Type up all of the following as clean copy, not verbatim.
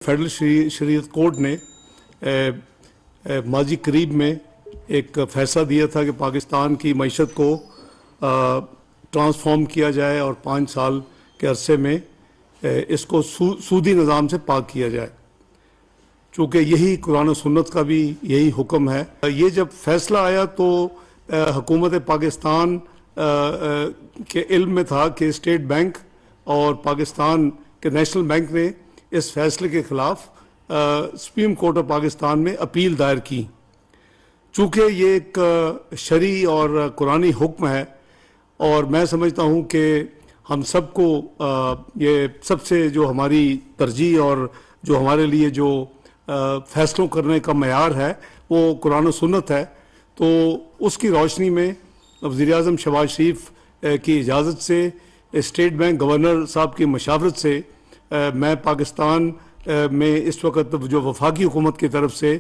Federal शरीयत court ने माजी करीब में एक फ़ैसला दिया था कि पाकिस्तान की मईशत को ट्रांसफॉर्म किया जाए और 5 साल के अरसे में इसको सूदी निज़ाम से पाक किया जाए। चूँकि यही कुरान और सुन्नत का भी यही हुक्म है। ये जब फ़ैसला आया तो हुकूमत पाकिस्तान के इल्म में था कि स्टेट बैंक और पाकिस्तान के नेशनल बैंक ने इस फैसले के ख़िलाफ़ सुप्रीम कोर्ट ऑफ पाकिस्तान में अपील दायर की। चूँकि ये एक शरई और कुरानी हुक्म है और मैं समझता हूँ कि हम सबको ये सबसे जो हमारी तरजीह और जो हमारे लिए जो फ़ैसलों करने का मयार है वो कुरान और सुन्नत है। तो उसकी रोशनी में वज़ीर-ए-आज़म शहबाज शरीफ की इजाज़त से स्टेट बैंक गवर्नर साहब की मशावरत से मैं पाकिस्तान में इस वक्त जो वफाकी हुकूमत की तरफ से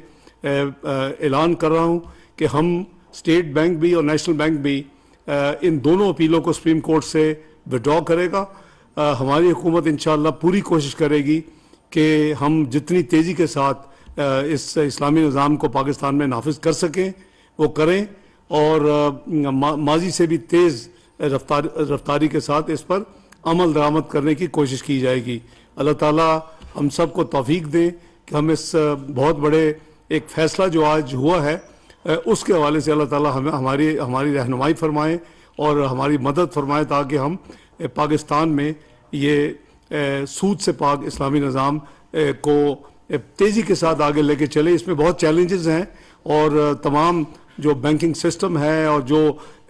ऐलान कर रहा हूँ कि हम स्टेट बैंक भी और नेशनल बैंक भी इन दोनों अपीलों को सुप्रीम कोर्ट से विड्रॉ करेगा। हमारी हुकूमत इंशाअल्लाह पूरी कोशिश करेगी कि हम जितनी तेज़ी के साथ इस इस्लामी निज़ाम को पाकिस्तान में नाफिज कर सकें वो करें और माजी से भी तेज़ रफ्तारी के साथ इस पर अमल दरामद करने की कोशिश की जाएगी। अल्लाह ताला हम सब को तौफीक दें कि हम इस बहुत बड़े एक फ़ैसला जो आज हुआ है उसके हवाले से अल्लाह ताला हमें हमारी रहनुमाई फरमाएँ और हमारी मदद फरमाएँ ताकि हम पाकिस्तान में ये सूद से पाक इस्लामी निज़ाम को तेज़ी के साथ आगे लेके चले। इसमें बहुत चैलेंजेस हैं और तमाम जो बैंकिंग सिस्टम है और जो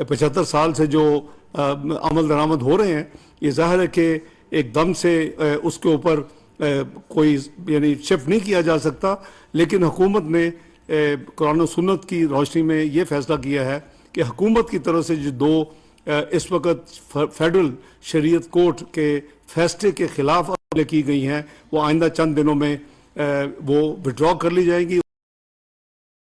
75 साल से जो अमल दरामद हो रहे हैं ये ज़ाहिर है कि एकदम से उसके ऊपर कोई यानी शिफ्ट नहीं किया जा सकता। लेकिन हुकूमत ने कुरान और सुन्नत की रोशनी में ये फ़ैसला किया है कि हुकूमत की तरफ से जो दो इस वक्त फेडरल शरीयत कोर्ट के फैसले के ख़िलाफ़ की गई हैं वो आइंदा चंद दिनों में वो विड्रॉ कर ली जाएंगी।